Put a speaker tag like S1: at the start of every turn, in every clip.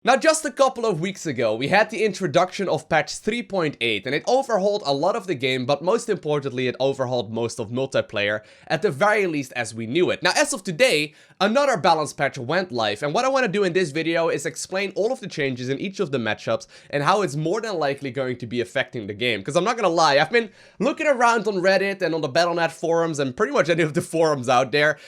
S1: Now, just a couple of weeks ago, we had the introduction of patch 3.8, and it overhauled a lot of the game, but most importantly, it overhauled most of multiplayer, at the very least as we knew it. Now, as of today, another balance patch went live, and what I want to do in this video is explain all of the changes in each of the matchups, and how it's more than likely going to be affecting the game. Because I'm not gonna lie, I've been looking around on Reddit and on the Battle.net forums, and pretty much any of the forums out there,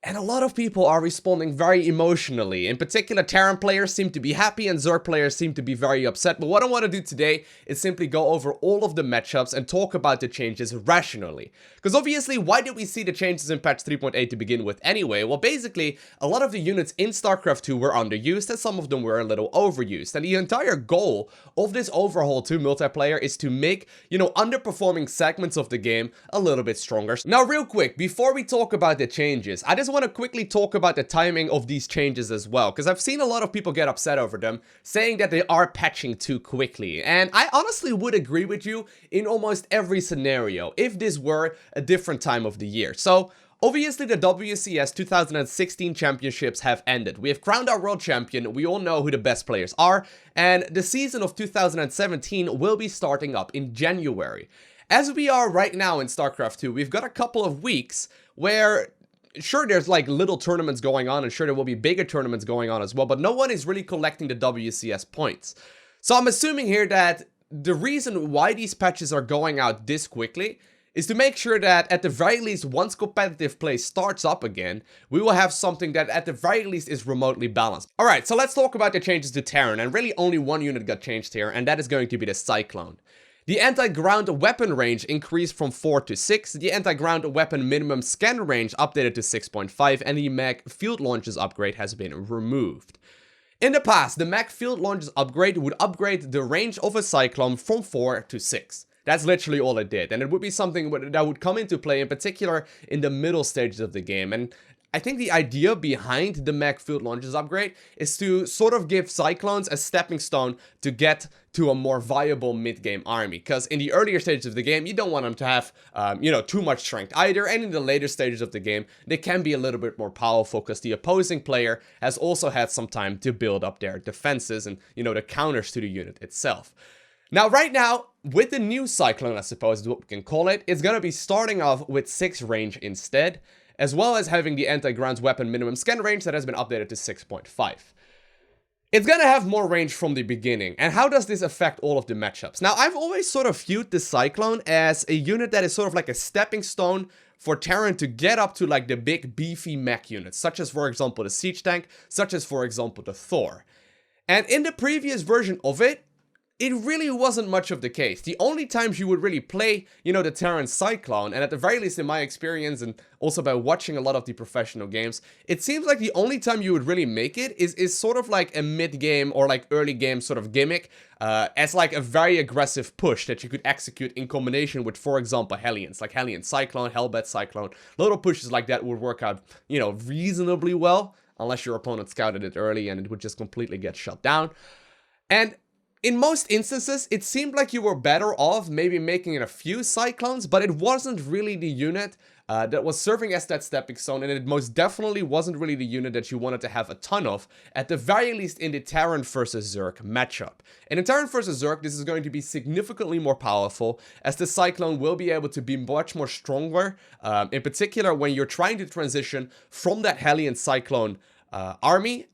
S1: and a lot of people are responding very emotionally. In particular, Terran players seem to be happy and Zerg players seem to be very upset. But what I want to do today is simply go over all of the matchups and talk about the changes rationally. Because obviously, why did we see the changes in patch 3.8 to begin with anyway? Well, basically, a lot of the units in StarCraft 2 were underused and some of them were a little overused. And the entire goal of this overhaul to multiplayer is to make, underperforming segments of the game a little bit stronger. Now, real quick, before we talk about the changes, I just want to quickly talk about the timing of these changes as well, because I've seen a lot of people get upset over them, saying that they are patching too quickly, and I honestly would agree with you in almost every scenario if this were a different time of the year. So obviously, the WCS 2016 championships have ended. We have crowned our world champion, we all know who the best players are, and the season of 2017 will be starting up in January. As we are right now in StarCraft 2, we've got a couple of weeks where sure, there's like little tournaments going on, and sure, there will be bigger tournaments going on as well, but no one is really collecting the WCS points. So I'm assuming here that the reason why these patches are going out this quickly is to make sure that at the very least, once competitive play starts up again, we will have something that at the very least is remotely balanced. Alright, so let's talk about the changes to Terran, and really only one unit got changed here, and that is going to be the Cyclone. The anti-ground weapon range increased from 4 to 6, the anti-ground weapon minimum scan range updated to 6.5, and the mag field launches upgrade has been removed. In the past, the mag field launches upgrade would upgrade the range of a Cyclone from 4 to 6. That's literally all it did, and it would be something that would come into play in particular in the middle stages of the game. And I think the idea behind the mag field launches upgrade is to sort of give Cyclones a stepping stone to get to a more viable mid-game army. Because in the earlier stages of the game, you don't want them to have, too much strength either. And in the later stages of the game, they can be a little bit more powerful because the opposing player has also had some time to build up their defenses and, the counters to the unit itself. Now, right now, with the new Cyclone, I suppose is what we can call it, it's going to be starting off with 6 range instead, as well as having the anti-ground weapon minimum scan range that has been updated to 6.5. It's gonna have more range from the beginning, and how does this affect all of the matchups? Now, I've always sort of viewed the Cyclone as a unit that is sort of like a stepping stone for Terran to get up to like the big beefy mech units, such as for example the Siege Tank, such as for example the Thor. And in the previous version of it really wasn't much of the case. The only times you would really play, the Terran Cyclone, and at the very least in my experience and also by watching a lot of the professional games, it seems like the only time you would really make it is sort of like a mid-game or like early game sort of gimmick, as like a very aggressive push that you could execute in combination with, for example, Hellions, like Hellion Cyclone, Hellbat Cyclone. Little pushes like that would work out, reasonably well, unless your opponent scouted it early and it would just completely get shut down. And in most instances, it seemed like you were better off maybe making it a few Cyclones, but it wasn't really the unit that was serving as that stepping stone, and it most definitely wasn't really the unit that you wanted to have a ton of, at the very least in the Terran versus Zerg matchup. And in Terran versus Zerg, this is going to be significantly more powerful, as the Cyclone will be able to be much more stronger, in particular when you're trying to transition from that Hellion Cyclone army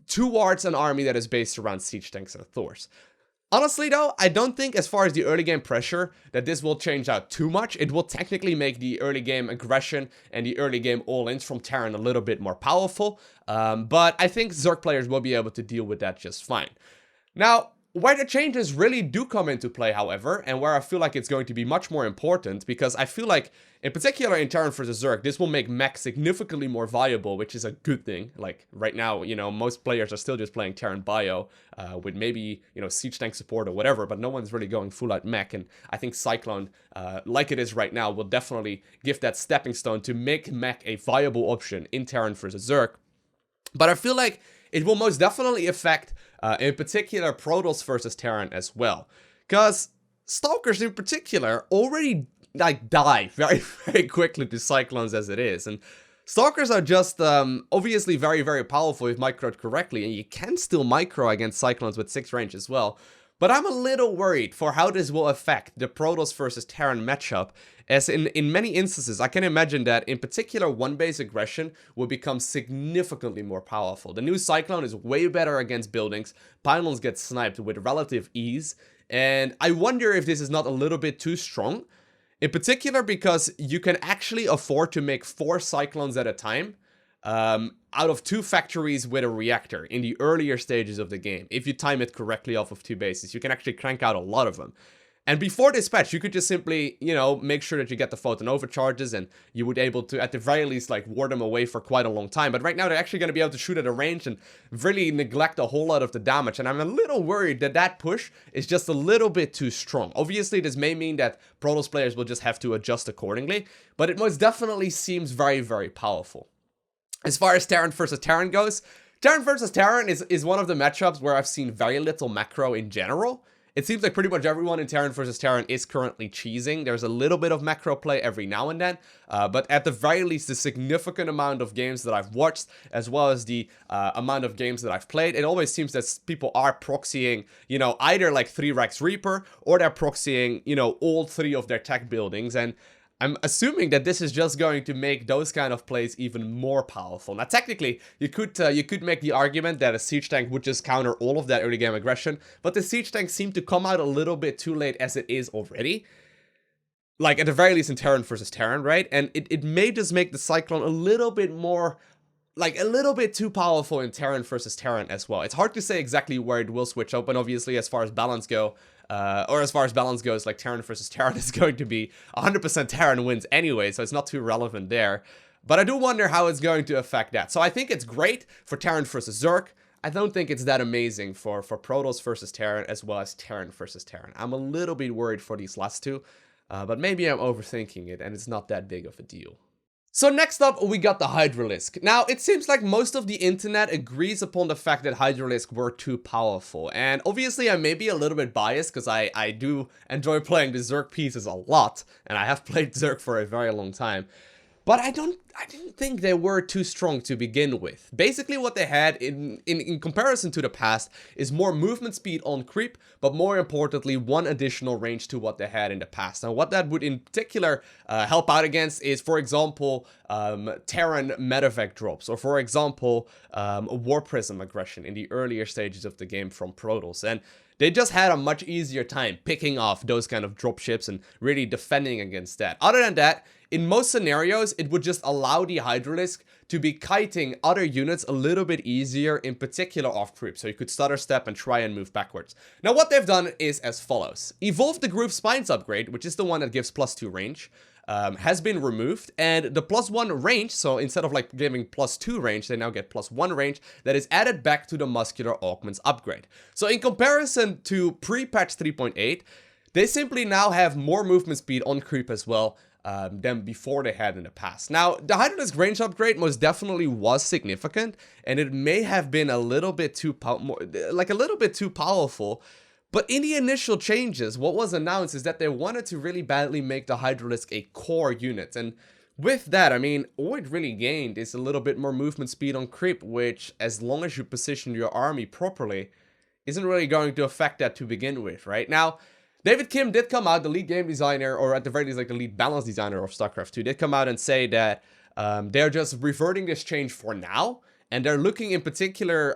S1: towards an army that is based around Siege Tanks and Thors. Honestly though, I don't think as far as the early game pressure that this will change out too much. It will technically make the early game aggression and the early game all-ins from Terran a little bit more powerful, but I think Zerg players will be able to deal with that just fine. Now, where the changes really do come into play, however, and where I feel like it's going to be much more important, because I feel like, in particular in Terran vs. Zerg, this will make mech significantly more viable, which is a good thing. Like, right now, most players are still just playing Terran Bio, with maybe, Siege Tank support or whatever, but no one's really going full-out mech, and I think Cyclone, like it is right now, will definitely give that stepping stone to make mech a viable option in Terran vs. Zerg. But I feel like it will most definitely affect, in particular, Protoss versus Terran as well. Because Stalkers in particular already, die very, very quickly to Cyclones as it is. And Stalkers are just obviously very, very powerful if microed correctly, and you can still micro against Cyclones with 6 range as well. But I'm a little worried for how this will affect the Protoss versus Terran matchup, as in many instances, I can imagine that in particular one-base aggression will become significantly more powerful. The new Cyclone is way better against buildings, pylons get sniped with relative ease, and I wonder if this is not a little bit too strong. In particular because you can actually afford to make 4 Cyclones at a time, out of 2 factories with a reactor in the earlier stages of the game. If you time it correctly off of 2 bases, you can actually crank out a lot of them. And before this patch, you could just simply, you know, make sure that you get the photon overcharges, and you would be able to, at the very least, like, ward them away for quite a long time. But right now, they're actually going to be able to shoot at a range and really neglect a whole lot of the damage. And I'm a little worried that that push is just a little bit too strong. Obviously, this may mean that Protoss players will just have to adjust accordingly, but it most definitely seems very, very powerful. As far as Terran versus Terran goes, Terran versus Terran is one of the matchups where I've seen very little macro in general. It seems like pretty much everyone in Terran versus Terran is currently cheesing. There's a little bit of macro play every now and then, but at the very least, the significant amount of games that I've watched, as well as the amount of games that I've played, it always seems that people are proxying, you know, either like 3 Rex Reaper, or they're proxying, you know, all 3 of their tech buildings, and I'm assuming that this is just going to make those kind of plays even more powerful. Now, technically, you could make the argument that a siege tank would just counter all of that early game aggression, but the siege tanks seem to come out a little bit too late as it is already. Like, at the very least in Terran versus Terran, right? And it may just make the Cyclone a little bit more, like, a little bit too powerful in Terran versus Terran as well. It's hard to say exactly where it will switch up, and obviously, as far as balance goes, like Terran versus Terran is going to be 100% Terran wins anyway, so it's not too relevant there. But I do wonder how it's going to affect that. So I think it's great for Terran versus Zerg. I don't think it's that amazing for Protoss versus Terran, as well as Terran versus Terran. I'm a little bit worried for these last two, but maybe I'm overthinking it, and it's not that big of a deal. So next up, we got the Hydralisk. Now, it seems like most of the internet agrees upon the fact that Hydralisk were too powerful. And obviously, I may be a little bit biased because I do enjoy playing the Zerg pieces a lot. And I have played Zerg for a very long time. But I didn't think they were too strong to begin with. Basically what they had in comparison to the past is more movement speed on creep, but more importantly, 1 additional range to what they had in the past. Now what that would in particular help out against is, for example, Terran medevac drops, or for example, War Prism aggression in the earlier stages of the game from Protoss. And they just had a much easier time picking off those kind of dropships and really defending against that. Other than that, in most scenarios, it would just allow the Hydralisk to be kiting other units a little bit easier, in particular off creep, so you could stutter step and try and move backwards. Now what they've done is as follows. Evolve the Groove Spines upgrade, which is the one that gives +2 range, has been removed, and the +1 range, so instead of like giving +2 range, they now get +1 range, that is added back to the Muscular Augments upgrade. So in comparison to pre-patch 3.8, they simply now have more movement speed on creep as well, than before they had in the past. Now, the Hydralisk range upgrade most definitely was significant, and it may have been a little bit too powerful, but in the initial changes, what was announced is that they wanted to really badly make the Hydralisk a core unit, and with that, I mean, all it really gained is a little bit more movement speed on creep, which, as long as you position your army properly, isn't really going to affect that to begin with, right? Now, David Kim did come out, the lead game designer, or at the very least like the lead balance designer of StarCraft 2, did come out and say that they're just reverting this change for now, and they're looking in particular,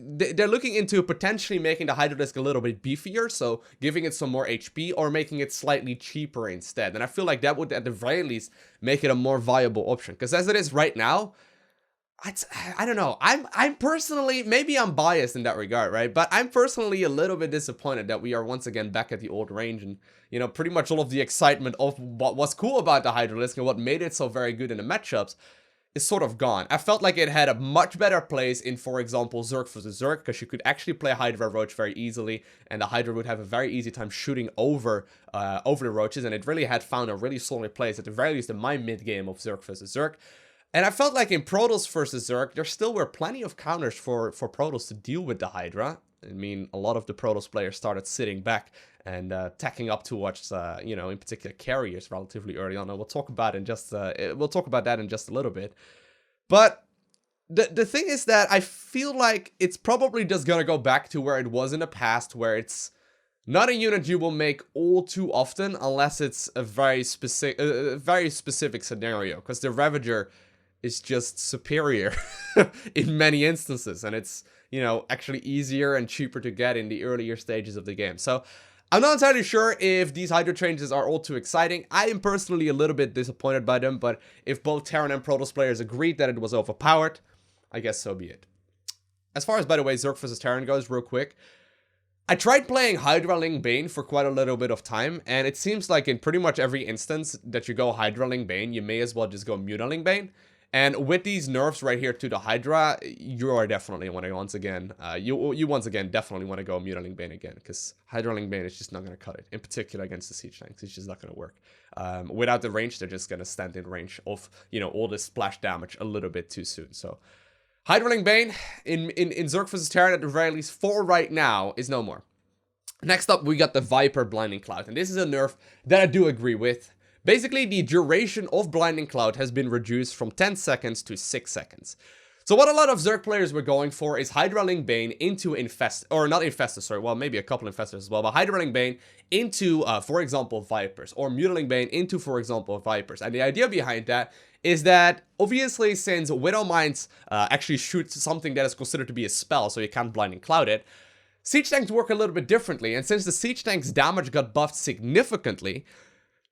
S1: they're looking into potentially making the Hydralisk a little bit beefier, so giving it some more HP, or making it slightly cheaper instead. And I feel like that would at the very least make it a more viable option, because as it is right now, I don't know. I'm personally, maybe I'm biased in that regard, right? But I'm personally a little bit disappointed that we are once again back at the old range, and, you know, pretty much all of the excitement of what was cool about the Hydralisk and what made it so very good in the matchups is sort of gone. I felt like it had a much better place in, for example, Zerg vs. Zerg, because you could actually play Hydra Roach very easily, and the Hydra would have a very easy time shooting over the Roaches, and it really had found a really solid place, at the very least in my mid-game of Zerg vs. Zerg. And I felt like in Protoss versus Zerg, there still were plenty of counters for Protoss to deal with the Hydra. I mean, a lot of the Protoss players started sitting back and tacking up towards, you know, in particular carriers relatively early on. And we'll talk about that in just a little bit. But the thing is that I feel like it's probably just gonna go back to where it was in the past, where it's not a unit you will make all too often unless it's a very specific scenario, because the Ravager is just superior in many instances, and it's, you know, actually easier and cheaper to get in the earlier stages of the game. So I'm not entirely sure if these Hydra changes are all too exciting. I am personally a little bit disappointed by them, but if both Terran and Protoss players agreed that it was overpowered, I guess so be it. As far as, by the way, Zerg vs Terran goes, real quick, I tried playing Hydralisk Bane for quite a little bit of time, and it seems like in pretty much every instance that you go Hydralisk Bane, you may as well just go Mutaling Bane. And with these nerfs right here to the Hydra, you are definitely want to once again definitely want to go Mutaling Bane again, because Hydralisk Bane is just not going to cut it. In particular against the siege tanks, it's just not going to work. Without the range, they're just going to stand in range of, you know, all this splash damage a little bit too soon. So Hydralisk Bane in Zerg vs Terran, at the very least for right now, is no more. Next up, we got the Viper Blinding Cloud, and this is a nerf that I do agree with. Basically, the duration of Blinding Cloud has been reduced from 10 seconds to 6 seconds. So what a lot of Zerg players were going for is Hydralisk Bane into well, maybe a couple Infestors as well, but Hydralisk Bane into, for example, Vipers, or Mutaling Bane into, for example, Vipers. And the idea behind that is that, obviously, since Widow Mines actually shoots something that is considered to be a spell, so you can't Blinding Cloud it, siege tanks work a little bit differently, and since the siege tank's damage got buffed significantly,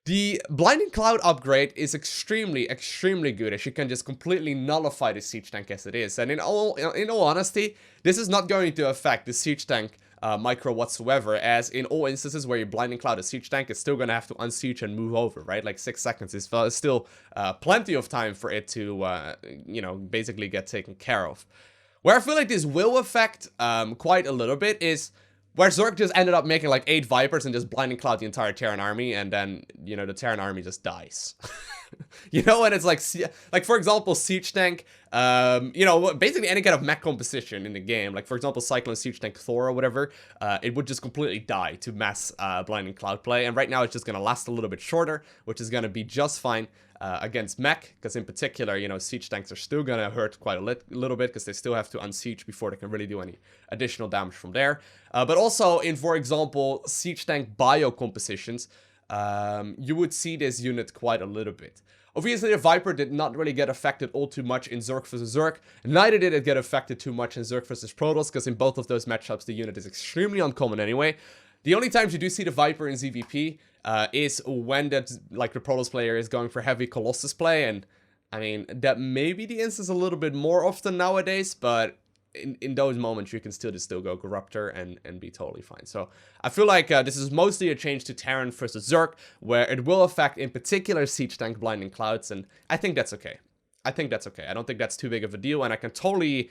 S1: the Blinding Cloud upgrade is extremely good, as you can just completely nullify the siege tank as it is. And in all honesty, this is not going to affect the siege tank micro whatsoever, as in all instances where you Blinding Cloud a siege tank, it's still going to have to unsiege and move over, right? Like 6 seconds is still plenty of time for it to, you know, basically get taken care of. Where I feel like this will affect quite a little bit is where Zerg just ended up making like 8 Vipers and just Blinding Cloud the entire Terran army, and then, you know, the Terran army just dies. You know, and it's like for example, Siege Tank, you know, basically any kind of mech composition in the game, like for example, Cyclone, Siege Tank, Thor, or whatever, it would just completely die to mass Blinding Cloud play, and right now it's just gonna last a little bit shorter, which is gonna be just fine against mech, because in particular, you know, siege tanks are still gonna hurt quite a little bit, because they still have to unsiege before they can really do any additional damage from there. But also in, for example, siege tank bio compositions, you would see this unit quite a little bit. Obviously, the Viper did not really get affected all too much in Zerg vs Zerg, neither did it get affected too much in Zerg vs Protoss, because in both of those matchups, the unit is extremely uncommon anyway. The only times you do see the Viper in ZVP is when that, like, the Protoss player is going for heavy Colossus play, and I mean, that may be the instance a little bit more often nowadays, but in those moments you can still go Corruptor and be totally fine. So I feel like this is mostly a change to Terran versus Zerg, where it will affect in particular siege tank Blinding Clouds, and I think that's okay. I think that's okay. I don't think that's too big of a deal, and I can totally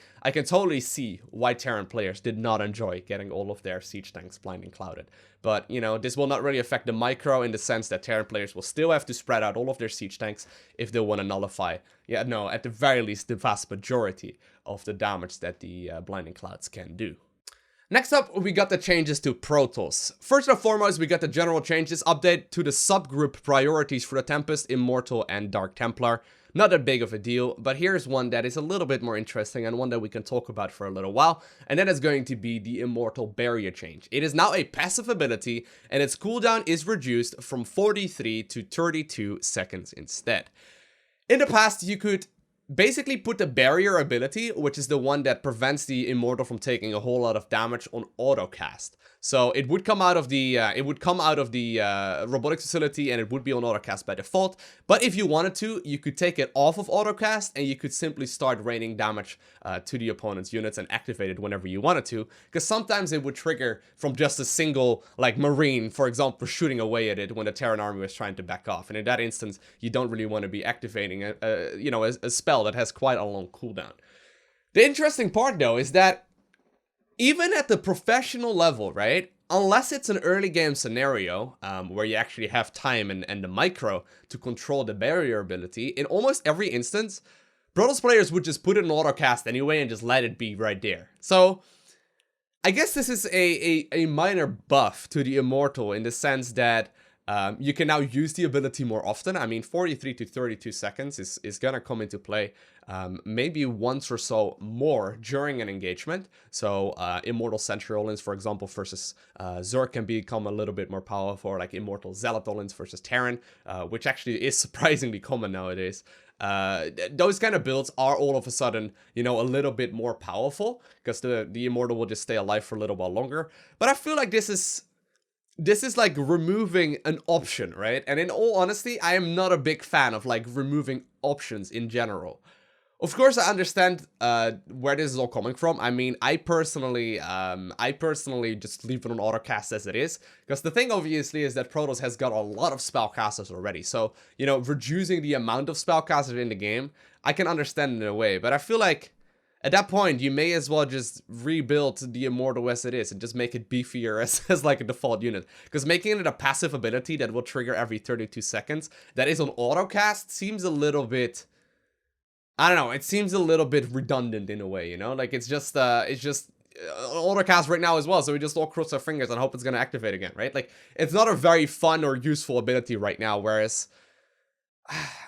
S1: see why Terran players did not enjoy getting all of their siege tanks Blinding Clouded. But, you know, this will not really affect the micro in the sense that Terran players will still have to spread out all of their siege tanks if they want to nullify, yeah, no, at the very least, the vast majority of the damage that the Blinding Clouds can do. Next up, we got the changes to Protoss. First and foremost, we got the general changes update to the subgroup priorities for the Tempest, Immortal, and Dark Templar. Not that big of a deal, but here's one that is a little bit more interesting and one that we can talk about for a little while, and that is going to be the Immortal Barrier change. It is now a passive ability, and its cooldown is reduced from 43 to 32 seconds instead. In the past, you could basically put the Barrier ability, which is the one that prevents the Immortal from taking a whole lot of damage, on autocast. So it would come out of the robotics facility, and it would be on autocast by default. But if you wanted to, you could take it off of autocast, and you could simply start raining damage to the opponent's units and activate it whenever you wanted to. Because sometimes it would trigger from just a single, like, Marine, for example, shooting away at it when the Terran army was trying to back off. And in that instance, you don't really want to be activating a spell that has quite a long cooldown. The interesting part, though, is that even at the professional level, right, unless it's an early game scenario where you actually have time and the micro to control the barrier ability, in almost every instance, Protoss players would just put it in autocast anyway and just let it be right there. So I guess this is a minor buff to the Immortal, in the sense that You can now use the ability more often. I mean, 43 to 32 seconds is gonna come into play maybe once or so more during an engagement. So Immortal Centuriolins, for example, versus Zerg can become a little bit more powerful, or like Immortal Zealotolins versus Terran, which actually is surprisingly common nowadays. Those kind of builds are all of a sudden, you know, a little bit more powerful, because the Immortal will just stay alive for a little while longer. But I feel like this is like removing an option, right? And in all honesty, I am not a big fan of like removing options in general. Of course, I understand where this is all coming from. I mean, I personally just leave it on autocast as it is, because the thing obviously is that Protoss has got a lot of spellcasters already. So, you know, reducing the amount of spellcasters in the game, I can understand in a way, but I feel like at that point, you may as well just rebuild the Immortal as it is and just make it beefier as like a default unit. Because making it a passive ability that will trigger every 32 seconds, that is on autocast, seems a little bit, I don't know, it seems a little bit redundant in a way, you know? Like, it's just autocast right now as well, so we just all cross our fingers and hope it's gonna activate again, right? Like, it's not a very fun or useful ability right now, whereas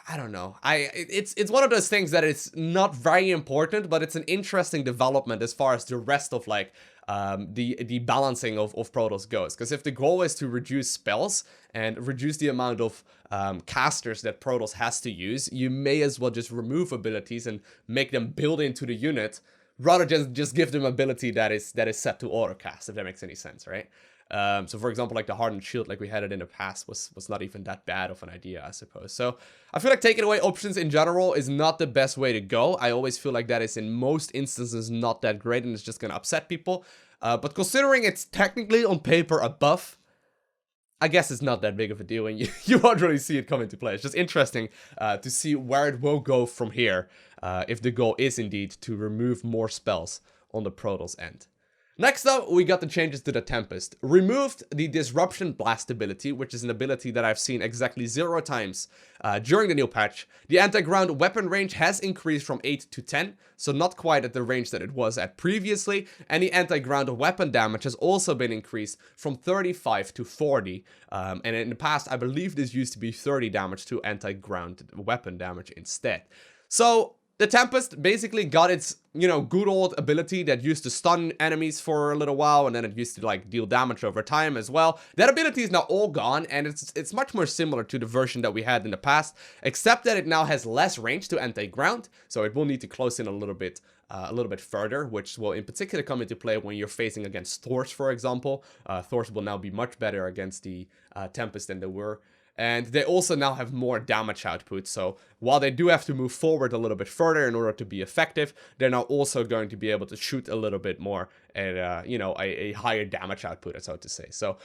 S1: I don't know. It's one of those things that it's not very important, but it's an interesting development as far as the rest of like the balancing of Protoss goes. Because if the goal is to reduce spells and reduce the amount of casters that Protoss has to use, you may as well just remove abilities and make them build into the unit, rather than just give them ability that is set to autocast, if that makes any sense, right? So for example, like the Hardened Shield, like we had it in the past, was not even that bad of an idea, I suppose. So I feel like taking away options in general is not the best way to go. I always feel like that is in most instances not that great, and it's just gonna upset people. But considering it's technically on paper a buff, I guess it's not that big of a deal, and you won't really see it come into play. It's just interesting to see where it will go from here, if the goal is indeed to remove more spells on the Protoss end. Next up, we got the changes to the Tempest. Removed the Disruption Blast ability, which is an ability that I've seen exactly 0 times during the new patch. The anti-ground weapon range has increased from 8 to 10, so not quite at the range that it was at previously. And the anti-ground weapon damage has also been increased from 35 to 40. And in the past, I believe this used to be 30 damage to anti-ground weapon damage instead. So the Tempest basically got its, you know, good old ability that used to stun enemies for a little while, and then it used to, like, deal damage over time as well. That ability is now all gone, and it's much more similar to the version that we had in the past, except that it now has less range to anti-ground, so it will need to close in a little bit further, which will in particular come into play when you're facing against Thors, for example. Thors will now be much better against the Tempest than they were. And they also now have more damage output, so while they do have to move forward a little bit further in order to be effective, they're now also going to be able to shoot a little bit more at, you know, a higher damage output, so to say. So,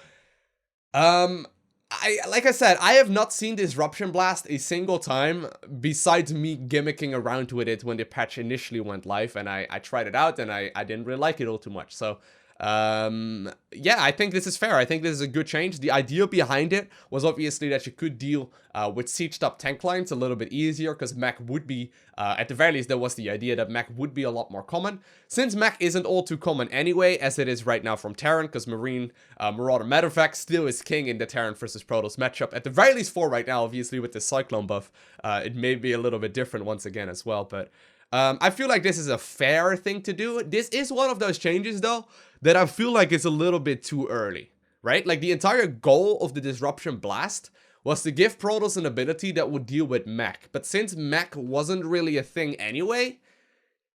S1: like I said, I have not seen Disruption Blast a single time, besides me gimmicking around with it when the patch initially went live, and I tried it out, and I didn't really like it all too much, so yeah, I think this is fair. I think this is a good change. The idea behind it was obviously that you could deal with sieged up tank lines a little bit easier, because mech would be, at the very least, there was the idea that mech would be a lot more common. Since mech isn't all too common anyway, as it is right now from Terran, because Marine Marauder Medevac still is king in the Terran versus Protoss matchup, at the very least for right now. Obviously with the Cyclone buff, it may be a little bit different once again as well, but I feel like this is a fair thing to do. This is one of those changes, though, that I feel like it's a little bit too early, right? Like, the entire goal of the Disruption Blast was to give Protoss an ability that would deal with mech. But since mech wasn't really a thing anyway,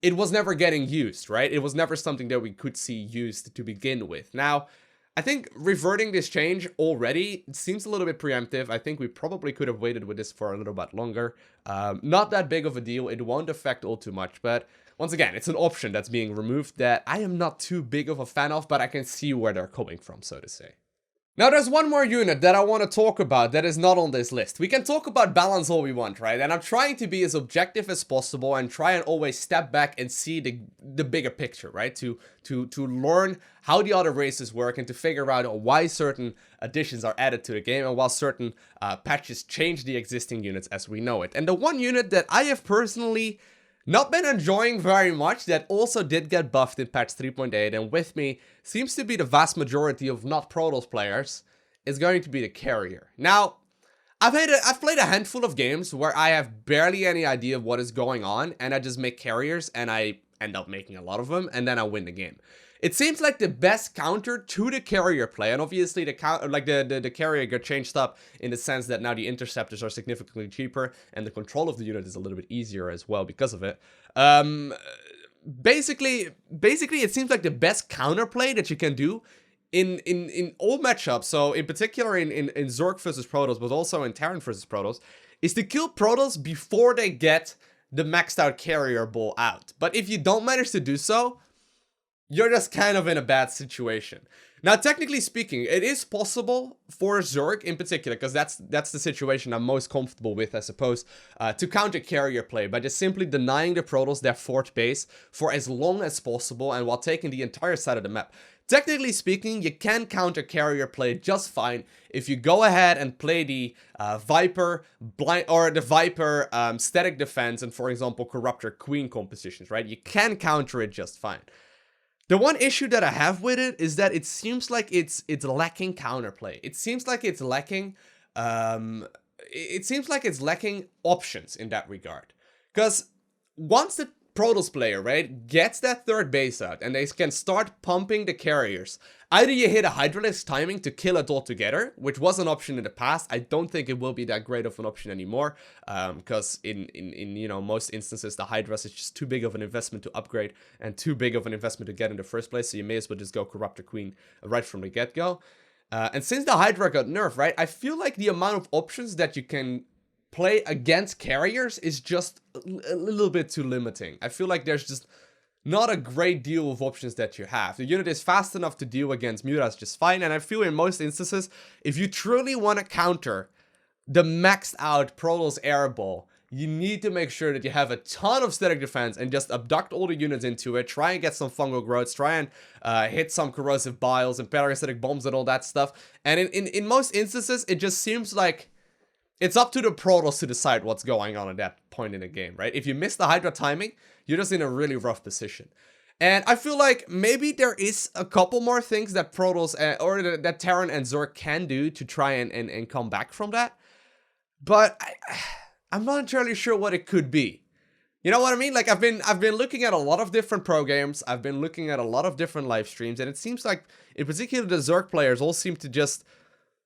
S1: it was never getting used, right? It was never something that we could see used to begin with. Now, I think reverting this change already seems a little bit preemptive. I think we probably could have waited with this for a little bit longer. Not that big of a deal. It won't affect all too much, but once again, it's an option that's being removed that I am not too big of a fan of, but I can see where they're coming from, so to say. Now, there's one more unit that I want to talk about that is not on this list. We can talk about balance all we want, right? And I'm trying to be as objective as possible and try and always step back and see the bigger picture, right? To learn how the other races work and to figure out why certain additions are added to the game and while certain patches change the existing units as we know it. And the one unit that I have personally not been enjoying very much, that also did get buffed in patch 3.8, and with me seems to be the vast majority of not Protoss players, is going to be the carrier. Now, I've played a handful of games where I have barely any idea of what is going on, and I just make carriers, and I end up making a lot of them, and then I win the game. It seems like the best counter to the carrier play, and obviously the carrier got changed up in the sense that now the interceptors are significantly cheaper, and the control of the unit is a little bit easier as well because of it. Basically, it seems like the best counterplay that you can do in all matchups, so in particular in Zerg versus Protoss, but also in Terran versus Protoss, is to kill Protoss before they get the maxed out carrier bull out. But if you don't manage to do so, you're just kind of in a bad situation. Now, technically speaking, it is possible for Zerg in particular, because that's the situation I'm most comfortable with, I suppose, to counter carrier play by just simply denying the Protoss their fort base for as long as possible and while taking the entire side of the map. Technically speaking, you can counter carrier play just fine if you go ahead and play the Viper static defense and, for example, Corruptor Queen compositions, right? You can counter it just fine. The one issue that I have with it is that it seems like it's lacking counterplay. It seems like it's lacking options in that regard. Because once the Protoss player, right, gets that third base out and they can start pumping the carriers, either you hit a Hydralisk timing to kill it all together, which was an option in the past. I don't think it will be that great of an option anymore, because in you know, most instances the Hydras is just too big of an investment to upgrade and too big of an investment to get in the first place, so you may as well just go Corruptor Queen right from the get-go. And since the Hydra got nerfed, right, I feel like the amount of options that you can play against carriers is just a little bit too limiting. I feel like there's just not a great deal of options that you have. The unit is fast enough to deal against Mutas just fine, and I feel in most instances, if you truly want to counter the maxed out Protoss airball, you need to make sure that you have a ton of static defense and just abduct all the units into it, try and get some fungal growths, try and hit some corrosive biles and parasitic bombs and all that stuff. And in most instances, it just seems like it's up to the Protoss to decide what's going on at that point in the game, right? If you miss the Hydra timing, you're just in a really rough position. And I feel like maybe there is a couple more things that Protoss or that Terran and Zerg can do to try and come back from that. But I'm not entirely sure what it could be. You know what I mean? Like, I've been looking at a lot of different pro games. I've been looking at a lot of different live streams, and it seems like, in particular, the Zerg players all seem to just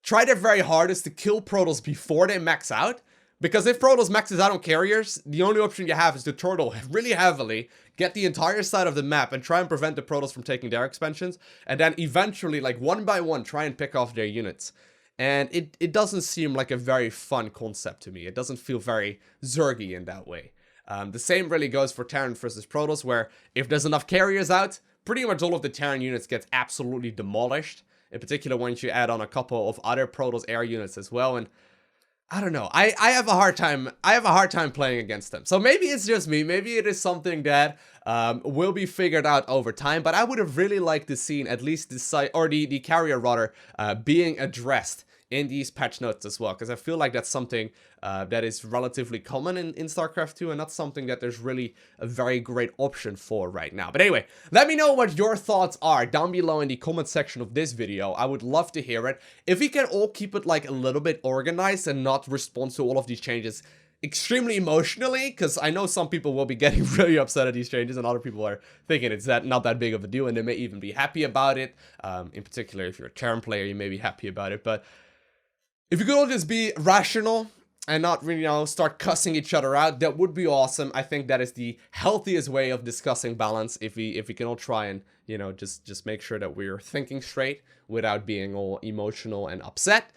S1: try their very hardest to kill Protoss before they max out. Because if Protoss maxes out on carriers, the only option you have is to turtle really heavily, get the entire side of the map, and try and prevent the Protoss from taking their expansions, and then eventually, like, one by one, try and pick off their units. And it doesn't seem like a very fun concept to me. It doesn't feel very Zergy in that way. The same really goes for Terran versus Protoss, where if there's enough carriers out, pretty much all of the Terran units get absolutely demolished. In particular, once you add on a couple of other Protoss air units as well, and I don't know. I have a hard time playing against them. So maybe it's just me. Maybe it is something that will be figured out over time. But I would have really liked to see at least the site, or the carrier rather, being addressed in these patch notes as well, because I feel like that's something that is relatively common in StarCraft 2, and not something that there's really a very great option for right now. But anyway, let me know what your thoughts are down below in the comment section of this video. I would love to hear it. If we can all keep it like a little bit organized and not respond to all of these changes extremely emotionally, because I know some people will be getting really upset at these changes, and other people are thinking it's not that big of a deal, and they may even be happy about it. In particular, if you're a Terran player, you may be happy about it, but if you could all just be rational and not really, you know, start cussing each other out, that would be awesome. I think that is the healthiest way of discussing balance. If we can all try and, you know, just make sure that we're thinking straight without being all emotional and upset.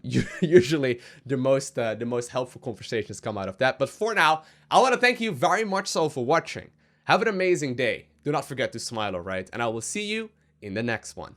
S1: Usually the most helpful conversations come out of that. But for now, I want to thank you very much so for watching. Have an amazing day. Do not forget to smile, alright? And I will see you in the next one.